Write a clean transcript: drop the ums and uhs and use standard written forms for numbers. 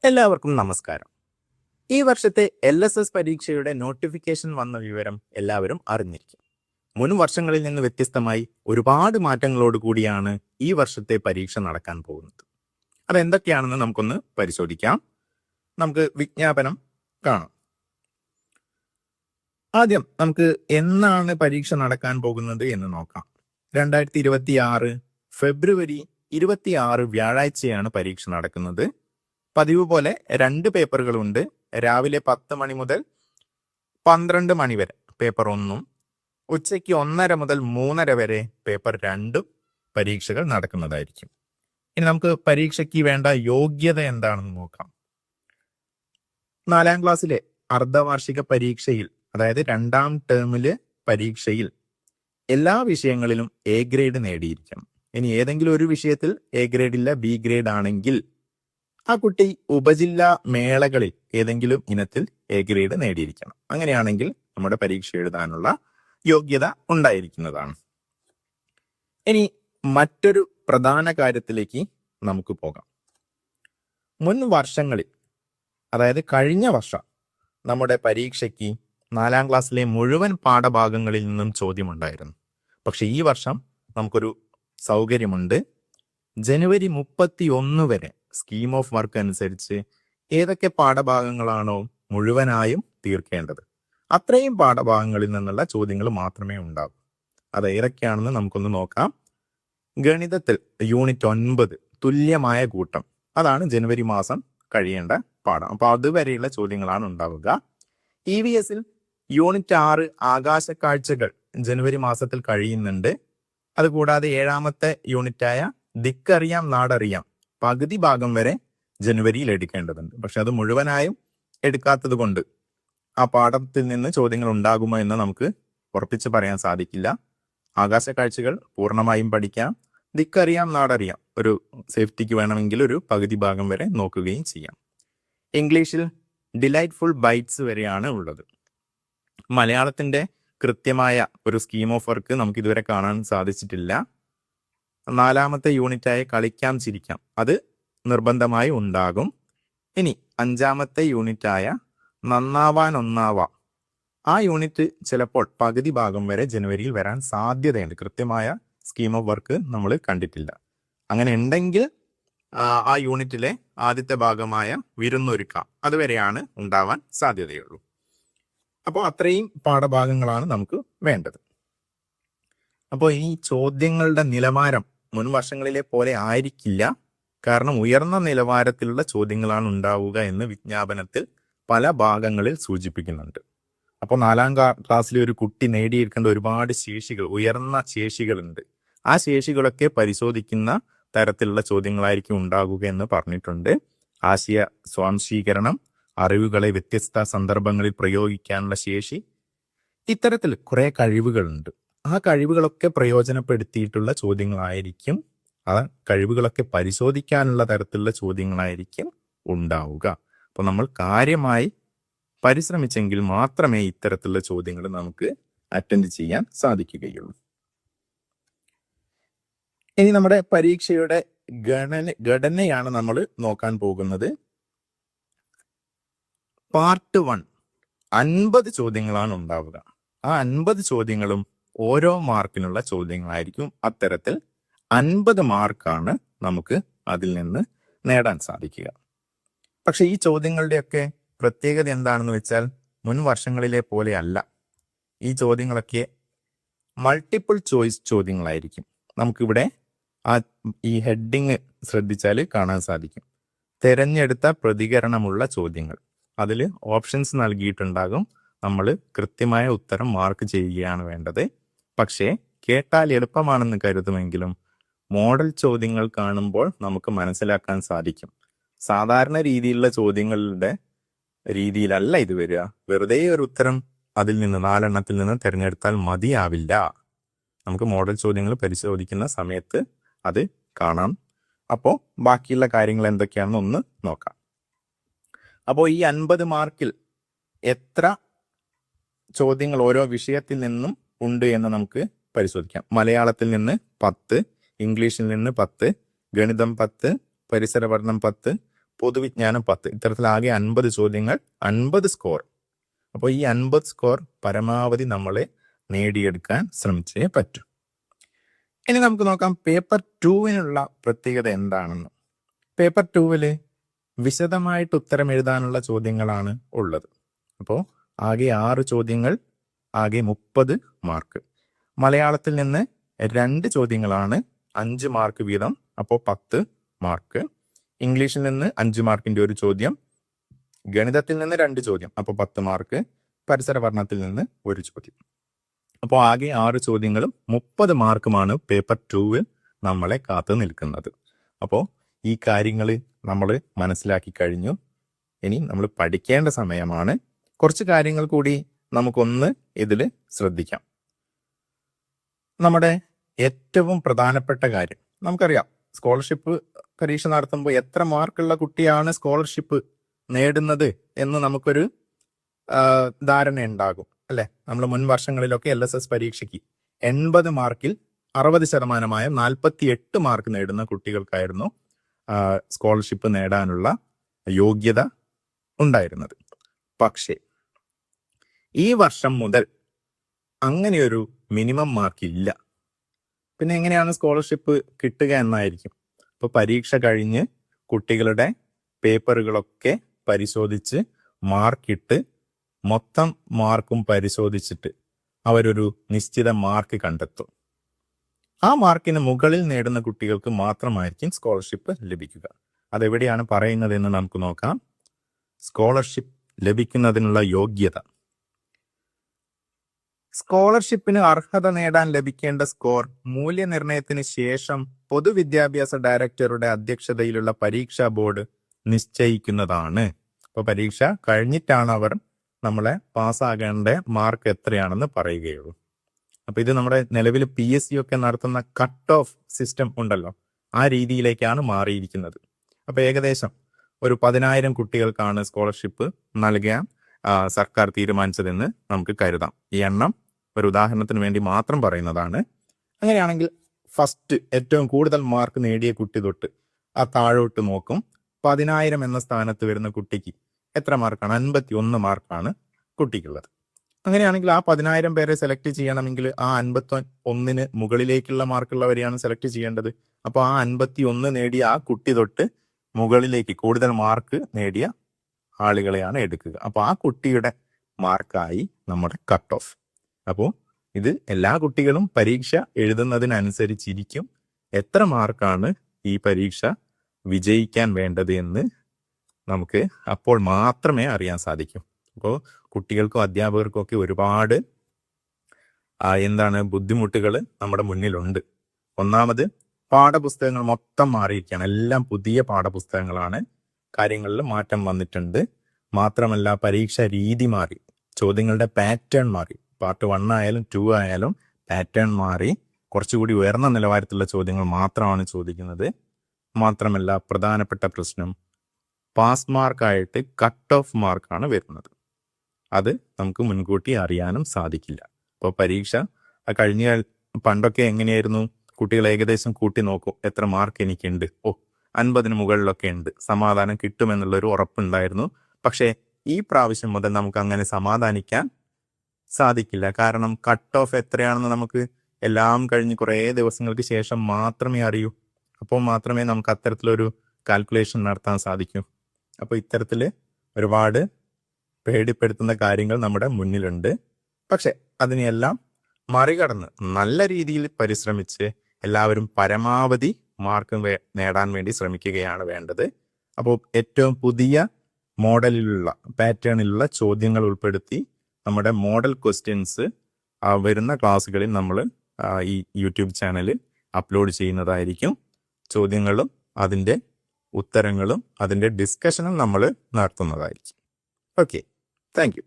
എല്ലാവർക്കും നമസ്കാരം. ഈ വർഷത്തെ LSS പരീക്ഷയുടെ നോട്ടിഫിക്കേഷൻ വന്ന വിവരം എല്ലാവരും അറിഞ്ഞിരിക്കും. മുൻ വർഷങ്ങളിൽ നിന്ന് വ്യത്യസ്തമായി ഒരുപാട് മാറ്റങ്ങളോട് കൂടിയാണ് ഈ വർഷത്തെ പരീക്ഷ നടക്കാൻ പോകുന്നത്. അതെന്തൊക്കെയാണെന്ന് നമുക്കൊന്ന് പരിശോധിക്കാം. നമുക്ക് വിജ്ഞാപനം കാണാം. ആദ്യം നമുക്ക് എന്നാണ് പരീക്ഷ നടക്കാൻ പോകുന്നത് എന്ന് നോക്കാം. 2026 ഫെബ്രുവരി 26 വ്യാഴാഴ്ചയാണ് പരീക്ഷ നടക്കുന്നത്. പതിവ് പോലെ 2 പേപ്പറുകളുണ്ട്. രാവിലെ 10 മണി മുതൽ 12 മണി വരെ പേപ്പർ 1ഉം ഉച്ചയ്ക്ക് 1:30 മുതൽ 3:30 വരെ പേപ്പർ 2ഉം പരീക്ഷകൾ നടക്കുന്നതായിരിക്കും. ഇനി നമുക്ക് പരീക്ഷയ്ക്ക് വേണ്ട യോഗ്യത എന്താണെന്ന് നോക്കാം. 4ാം ക്ലാസ്സിലെ അർദ്ധവാർഷിക പരീക്ഷയിൽ, അതായത് 2ാം ടേമില് പരീക്ഷയിൽ എല്ലാ വിഷയങ്ങളിലും A ഗ്രേഡ് നേടിയിരിക്കണം. ഇനി ഏതെങ്കിലും ഒരു വിഷയത്തിൽ A ഗ്രേഡ് ഇല്ല, B ഗ്രേഡ് ആണെങ്കിൽ ആ കുട്ടി ഉപജില്ലാ മേളകളിൽ ഏതെങ്കിലും ഇനത്തിൽ A ഗ്രേഡ് നേടിയിരിക്കണം. അങ്ങനെയാണെങ്കിൽ നമ്മുടെ പരീക്ഷ എഴുതാനുള്ള യോഗ്യത ഉണ്ടായിരിക്കുന്നതാണ്. ഇനി മറ്റൊരു പ്രധാന കാര്യത്തിലേക്ക് നമുക്ക് പോകാം. മുൻ വർഷങ്ങളിൽ, അതായത് കഴിഞ്ഞ വർഷം നമ്മുടെ പരീക്ഷയ്ക്ക് 4ാം ക്ലാസ്സിലെ മുഴുവൻ പാഠഭാഗങ്ങളിൽ നിന്നും ചോദ്യമുണ്ടായിരുന്നു. പക്ഷെ ഈ വർഷം നമുക്കൊരു സൗകര്യമുണ്ട്. ജനുവരി 31 വരെ സ്കീം ഓഫ് വർക്ക് അനുസരിച്ച് ഏതൊക്കെ പാഠഭാഗങ്ങളാണോ മുഴുവനായും തീർക്കേണ്ടത് അത്രയും പാഠഭാഗങ്ങളിൽ നിന്നുള്ള ചോദ്യങ്ങൾ മാത്രമേ ഉണ്ടാകൂ. അത് ഏതൊക്കെയാണെന്ന് നമുക്കൊന്ന് നോക്കാം. ഗണിതത്തിൽ യൂണിറ്റ് 9 തുല്യമായ കൂട്ടം, അതാണ് ജനുവരി മാസം കഴിയേണ്ട പാഠം. അപ്പൊ അതുവരെയുള്ള ചോദ്യങ്ങളാണ് ഉണ്ടാവുക. EVS യൂണിറ്റ് 6 ആകാശക്കാഴ്ചകൾ ജനുവരി മാസത്തിൽ കഴിയുന്നുണ്ട്. അതുകൂടാതെ 7ാമത്തെ യൂണിറ്റായ ദിക്കറിയാം നാടറിയാം പകുതി ഭാഗം വരെ ജനുവരിയിൽ എടുക്കേണ്ടതുണ്ട്. പക്ഷെ അത് മുഴുവനായും എടുക്കാത്തത് കൊണ്ട് ആ പാഠത്തിൽ നിന്ന് ചോദ്യങ്ങൾ ഉണ്ടാകുമോ എന്ന് നമുക്ക് ഉറപ്പിച്ച് പറയാൻ സാധിക്കില്ല. ആകാശക്കാഴ്ചകൾ പൂർണ്ണമായും പഠിക്കാം. ദിക്കറിയാം നാടറിയാം ഒരു സേഫ്റ്റിക്ക് വേണമെങ്കിൽ ഒരു പകുതി ഭാഗം വരെ നോക്കുകയും ചെയ്യാം. ഇംഗ്ലീഷിൽ ഡിലൈറ്റ്ഫുൾ ബൈറ്റ്സ് വരെയാണ് ഉള്ളത്. മലയാളത്തിന്റെ കൃത്യമായ ഒരു സ്കീം ഓഫ് വർക്ക് നമുക്ക് ഇതുവരെ കാണാൻ സാധിച്ചിട്ടില്ല. 4ാമത്തെ യൂണിറ്റായ കളിക്കാം ചിരിക്കാം അത് നിർബന്ധമായി ഉണ്ടാകും. ഇനി 5ാമത്തെ യൂണിറ്റായ നന്നാവാൻ ഒന്നാവാം, ആ യൂണിറ്റ് ചിലപ്പോൾ പകുതി ഭാഗം വരെ ജനുവരിയിൽ വരാൻ സാധ്യതയുണ്ട്. കൃത്യമായ സ്കീം ഓഫ് വർക്ക് നമ്മൾ കണ്ടിട്ടില്ല. അങ്ങനെ ഉണ്ടെങ്കിൽ ആ യൂണിറ്റിലെ ആദ്യത്തെ ഭാഗമായ വിരുന്നൊരുക്കാം അതുവരെയാണ് ഉണ്ടാവാൻ സാധ്യതയുള്ളൂ. അപ്പോൾ അത്രയും പാഠഭാഗങ്ങളാണ് നമുക്ക് വേണ്ടത്. അപ്പോൾ ഈ ചോദ്യങ്ങളുടെ നിലവാരം മുൻ വർഷങ്ങളിലെ പോലെ ആയിരിക്കില്ല. കാരണം ഉയർന്ന നിലവാരത്തിലുള്ള ചോദ്യങ്ങളാണ് ഉണ്ടാവുക എന്ന് വിജ്ഞാപനത്തിൽ പല ഭാഗങ്ങളിൽ സൂചിപ്പിക്കുന്നുണ്ട്. അപ്പോൾ 4ാം ക്ലാസ്സിലെ ഒരു കുട്ടി നേടിയെടുക്കേണ്ട ഒരുപാട് ശേഷികൾ, ഉയർന്ന ശേഷികളുണ്ട്. ആ ശേഷികളൊക്കെ പരിശോധിക്കുന്ന തരത്തിലുള്ള ചോദ്യങ്ങളായിരിക്കും ഉണ്ടാകുക എന്ന് പറഞ്ഞിട്ടുണ്ട്. ആശയ സ്വാംശീകരണം, അറിവുകളെ വ്യത്യസ്ത സന്ദർഭങ്ങളിൽ പ്രയോഗിക്കാനുള്ള ശേഷി, ഇത്തരത്തിൽ കുറെ കഴിവുകളുണ്ട്. ആ കഴിവുകളൊക്കെ പ്രയോജനപ്പെടുത്തിയിട്ടുള്ള ചോദ്യങ്ങളായിരിക്കും, ആ കഴിവുകളൊക്കെ പരിശോധിക്കാനുള്ള തരത്തിലുള്ള ചോദ്യങ്ങളായിരിക്കും ഉണ്ടാവുക. അപ്പോൾ നമ്മൾ കാര്യമായി പരിശ്രമിച്ചെങ്കിൽ മാത്രമേ ഇത്തരത്തിലുള്ള ചോദ്യങ്ങൾ നമുക്ക് അറ്റൻഡ് ചെയ്യാൻ സാധിക്കുകയുള്ളൂ. ഇനി നമ്മുടെ പരീക്ഷയുടെ ഘടനയാണ് നമ്മൾ നോക്കാൻ പോകുന്നത്. പാർട്ട് 1 50 ചോദ്യങ്ങളാണ് ഉണ്ടാവുക. ആ 50 ചോദ്യങ്ങളും ഓരോ മാർക്കിനുള്ള ചോദ്യങ്ങളായിരിക്കും. അത്തരത്തിൽ 50 മാർക്കാണ് നമുക്ക് അതിൽ നിന്ന് നേടാൻ സാധിക്കുക. പക്ഷെ ഈ ചോദ്യങ്ങളുടെയൊക്കെ പ്രത്യേകത എന്താണെന്ന് വെച്ചാൽ മുൻ വർഷങ്ങളിലെ പോലെ അല്ല. ഈ ചോദ്യങ്ങളൊക്കെ മൾട്ടിപ്പിൾ ചോയ്സ് ചോദ്യങ്ങളായിരിക്കും. നമുക്കിവിടെ ഈ ഹെഡിങ് ശ്രദ്ധിച്ചാൽ കാണാൻ സാധിക്കും. തെരഞ്ഞെടുത്ത പ്രതികരണമുള്ള ചോദ്യങ്ങൾ. അതിൽ ഓപ്ഷൻസ് നൽകിയിട്ടുണ്ടാകും. നമ്മൾ കൃത്യമായ ഉത്തരം മാർക്ക് ചെയ്യുകയാണ് വേണ്ടത്. പക്ഷേ കേട്ടാൽ എളുപ്പമാണെന്ന് കരുതുമെങ്കിലും മോഡൽ ചോദ്യങ്ങൾ കാണുമ്പോൾ നമുക്ക് മനസ്സിലാക്കാൻ സാധിക്കും സാധാരണ രീതിയിലുള്ള ചോദ്യങ്ങളുടെ രീതിയിലല്ല ഇത് വരിക. വെറുതെ ഒരു ഉത്തരം അതിൽ നിന്ന് 4 എണ്ണത്തിൽ നിന്ന് തിരഞ്ഞെടുത്താൽ മതിയാവില്ല. നമുക്ക് മോഡൽ ചോദ്യങ്ങൾ പരിശോധിക്കുന്ന സമയത്ത് അത് കാണാം. അപ്പോൾ ബാക്കിയുള്ള കാര്യങ്ങൾ എന്തൊക്കെയാണെന്ന് ഒന്ന് നോക്കാം. അപ്പോൾ ഈ 50 മാർക്കിൽ എത്ര ചോദ്യങ്ങൾ ഓരോ വിഷയത്തിൽ നിന്നും ഉണ്ട് എന്ന് നമുക്ക് പരിശോധിക്കാം. മലയാളത്തിൽ നിന്ന് 10, ഇംഗ്ലീഷിൽ നിന്ന് 10, ഗണിതം 10, പരിസര പഠനം 10, പൊതുവിജ്ഞാനം 10. ഇത്തരത്തിലാകെ 50 ചോദ്യങ്ങൾ, 50 സ്കോർ. അപ്പോൾ ഈ 50 സ്കോർ പരമാവധി നമ്മൾ നേടിയെടുക്കാൻ ശ്രമിച്ചേ പറ്റൂ. ഇനി നമുക്ക് നോക്കാം പേപ്പർ 2-നുള്ള പ്രത്യേകത എന്താണെന്ന്. പേപ്പർ 2-ൽ വിശദമായിട്ട് ഉത്തരം എഴുതാനുള്ള ചോദ്യങ്ങളാണ് ഉള്ളത്. അപ്പോൾ ആകെ 6 ചോദ്യങ്ങൾ, ആകെ 30 മാർക്ക്. മലയാളത്തിൽ നിന്ന് 2 ചോദ്യങ്ങളാണ് 5 മാർക്ക് വീതം, അപ്പോൾ 10 മാർക്ക്. ഇംഗ്ലീഷിൽ നിന്ന് 5 മാർക്കിന്റെ ഒരു ചോദ്യം, ഗണിതത്തിൽ നിന്ന് 2 ചോദ്യം, അപ്പോൾ 10 മാർക്ക്. പരിസര പഠനത്തിൽ നിന്ന് 1 ചോദ്യം. അപ്പോൾ ആകെ 6 ചോദ്യങ്ങളും 30 മാർക്കുമാണ് പേപ്പർ 2-ൽ നമ്മളെ കാത്തു നിൽക്കുന്നത്. അപ്പോൾ ഈ കാര്യങ്ങൾ നമ്മൾ മനസ്സിലാക്കി കഴിഞ്ഞു. ഇനി നമ്മൾ പഠിക്കേണ്ട സമയമാണ്. കുറച്ച് കാര്യങ്ങൾ കൂടി നമുക്കൊന്ന് ഇതിൽ ശ്രദ്ധിക്കാം. നമ്മുടെ ഏറ്റവും പ്രധാനപ്പെട്ട കാര്യം നമുക്കറിയാം, സ്കോളർഷിപ്പ് പരീക്ഷ നടത്തുമ്പോൾ എത്ര മാർക്കുള്ള കുട്ടിയാണ് സ്കോളർഷിപ്പ് നേടുന്നത് എന്ന് നമുക്കൊരു ധാരണ ഉണ്ടാകും അല്ലെ. നമ്മൾ മുൻ വർഷങ്ങളിലൊക്കെ LSS പരീക്ഷയ്ക്ക് 80 മാർക്കിൽ 60% 48 മാർക്ക് നേടുന്ന കുട്ടികൾക്കായിരുന്നു സ്കോളർഷിപ്പ് നേടാനുള്ള യോഗ്യത ഉണ്ടായിരുന്നത്. പക്ഷേ ഈ വർഷം മുതൽ അങ്ങനെയൊരു മിനിമം മാർക്ക് ഇല്ല. പിന്നെ എങ്ങനെയാണ് സ്കോളർഷിപ്പ് കിട്ടുക എന്നായിരിക്കും. ഇപ്പോൾ പരീക്ഷ കഴിഞ്ഞ് കുട്ടികളുടെ പേപ്പറുകളൊക്കെ പരിശോധിച്ച് മാർക്കിട്ട് മൊത്തം മാർക്കും പരിശോധിച്ചിട്ട് അവരൊരു നിശ്ചിത മാർക്ക് കണ്ടെത്തും. ആ മാർക്കിന് മുകളിൽ നേടുന്ന കുട്ടികൾക്ക് മാത്രമായിരിക്കും സ്കോളർഷിപ്പ് ലഭിക്കുക. അതെവിടെയാണ് പറയുന്നതെന്ന് നമുക്ക് നോക്കാം. സ്കോളർഷിപ്പ് ലഭിക്കുന്നതിനുള്ള യോഗ്യത. സ്കോളർഷിപ്പിന് അർഹത നേടാൻ ലഭിക്കേണ്ട സ്കോർ മൂല്യനിർണയത്തിന് ശേഷം പൊതുവിദ്യാഭ്യാസ ഡയറക്ടറുടെ അധ്യക്ഷതയിലുള്ള പരീക്ഷാ ബോർഡ് നിശ്ചയിക്കുന്നതാണ്. അപ്പോൾ പരീക്ഷ കഴിഞ്ഞിട്ടാണ് അവർ നമ്മളെ പാസ്സാകേണ്ട മാർക്ക് എത്രയാണെന്ന് പറയുകയുള്ളൂ. അപ്പൊ ഇത് നമ്മുടെ നിലവിൽ PSC ഒക്കെ നടത്തുന്ന കട്ട് ഓഫ് സിസ്റ്റം ഉണ്ടല്ലോ, ആ രീതിയിലേക്കാണ് മാറിയിരിക്കുന്നത്. അപ്പൊ ഏകദേശം ഒരു 10,000 കുട്ടികൾക്കാണ് സ്കോളർഷിപ്പ് നൽകാൻ സർക്കാർ തീരുമാനിച്ചതെന്ന് നമുക്ക് കരുതാം. ഈ എണ്ണം ഒരു ഉദാഹരണത്തിന് വേണ്ടി മാത്രം പറയുന്നതാണ്. അങ്ങനെയാണെങ്കിൽ ഫസ്റ്റ് ഏറ്റവും കൂടുതൽ മാർക്ക് നേടിയ കുട്ടി തൊട്ട് ആ താഴോട്ട് നോക്കും. 10,000 എന്ന സ്ഥാനത്ത് വരുന്ന കുട്ടിക്ക് എത്ര മാർക്കാണ്? 51 മാർക്കാണ് കുട്ടിക്കുള്ളത്. അങ്ങനെയാണെങ്കിൽ ആ 10,000 പേരെ സെലക്ട് ചെയ്യണമെങ്കിൽ ആ 51 മുകളിലേക്കുള്ള മാർക്കുള്ളവരെയാണ് സെലക്ട് ചെയ്യേണ്ടത്. അപ്പോൾ ആ 51 നേടിയ ആ കുട്ടി തൊട്ട് മുകളിലേക്ക് കൂടുതൽ മാർക്ക് നേടിയ ആളുകളെയാണ് എടുക്കുക. അപ്പോൾ ആ കുട്ടിയുടെ മാർക്കായി നമ്മുടെ കട്ട് ഓഫ്. അപ്പോൾ ഇത് എല്ലാ കുട്ടികളും പരീക്ഷ എഴുതുന്നതിനനുസരിച്ചിരിക്കും എത്ര മാർക്കാണ് ഈ പരീക്ഷ വിജയിക്കാൻ വേണ്ടത് എന്ന് നമുക്ക് അപ്പോൾ മാത്രമേ അറിയാൻ സാധിക്കും. അപ്പോൾ കുട്ടികൾക്കും അധ്യാപകർക്കും ഒക്കെ ഒരുപാട് ബുദ്ധിമുട്ടുകൾ നമ്മുടെ മുന്നിലുണ്ട്. ഒന്നാമത് പാഠപുസ്തകങ്ങൾ മൊത്തം മാറിയിരിക്കുകയാണ്. എല്ലാം പുതിയ പാഠപുസ്തകങ്ങളാണ്. കാര്യങ്ങളിൽ മാറ്റം വന്നിട്ടുണ്ട്. മാത്രമല്ല പരീക്ഷ രീതി മാറി, ചോദ്യങ്ങളുടെ പാറ്റേൺ മാറി. പാർട്ട് 1 ആയാലും 2 ആയാലും പാറ്റേൺ മാറി. കുറച്ചുകൂടി ഉയർന്ന നിലവാരത്തിലുള്ള ചോദ്യങ്ങൾ മാത്രമാണ് ചോദിക്കുന്നത്. മാത്രമല്ല പ്രധാനപ്പെട്ട പ്രശ്നം, പാസ് മാർക്കായിട്ട് കട്ട് ഓഫ് മാർക്കാണ് വരുന്നത്. അത് നമുക്ക് മുൻകൂട്ടി അറിയാനും സാധിക്കില്ല. അപ്പോൾ പരീക്ഷ പണ്ടൊക്കെ എങ്ങനെയായിരുന്നു? കുട്ടികൾ ഏകദേശം കൂട്ടി നോക്കും, എത്ര മാർക്ക് എനിക്കുണ്ട്, 50 മുകളിലൊക്കെ ഉണ്ട്, സമാധാനം കിട്ടുമെന്നുള്ളൊരു ഉറപ്പുണ്ടായിരുന്നു. പക്ഷേ ഈ പ്രാവശ്യം മുതൽ നമുക്ക് അങ്ങനെ സമാധാനിക്കാൻ സാധിക്കില്ല. കാരണം കട്ട് ഓഫ് എത്രയാണെന്ന് നമുക്ക് എല്ലാം കഴിഞ്ഞ് കുറേ ദിവസങ്ങൾക്ക് ശേഷം മാത്രമേ അറിയൂ. അപ്പോൾ മാത്രമേ നമുക്ക് അത്തരത്തിലൊരു കാൽക്കുലേഷൻ നടത്താൻ സാധിക്കൂ. അപ്പോൾ ഇത്തരത്തിൽ ഒരുപാട് പേടിപ്പെടുത്തുന്ന കാര്യങ്ങൾ നമ്മുടെ മുന്നിലുണ്ട്. പക്ഷെ അതിനെല്ലാം മറികടന്ന് നല്ല രീതിയിൽ പരിശ്രമിച്ച് എല്ലാവരും പരമാവധി മാർക്ക് നേടാൻ വേണ്ടി ശ്രമിക്കുകയാണ് വേണ്ടത്. അപ്പോൾ ഏറ്റവും പുതിയ മോഡലിലുള്ള പാറ്റേണിലുള്ള ചോദ്യങ്ങൾ ഉൾപ്പെടുത്തി നമ്മുടെ മോഡൽ ക്വസ്റ്റ്യൻസ് വരുന്ന ക്ലാസ്സുകളിൽ നമ്മൾ ഈ യൂട്യൂബ് ചാനലിൽ അപ്ലോഡ് ചെയ്യുന്നതായിരിക്കും. ചോദ്യങ്ങളും അതിൻ്റെ ഉത്തരങ്ങളും അതിൻ്റെ ഡിസ്കഷനും നമ്മൾ നടത്തുന്നതായിരിക്കും. Okay, thank you.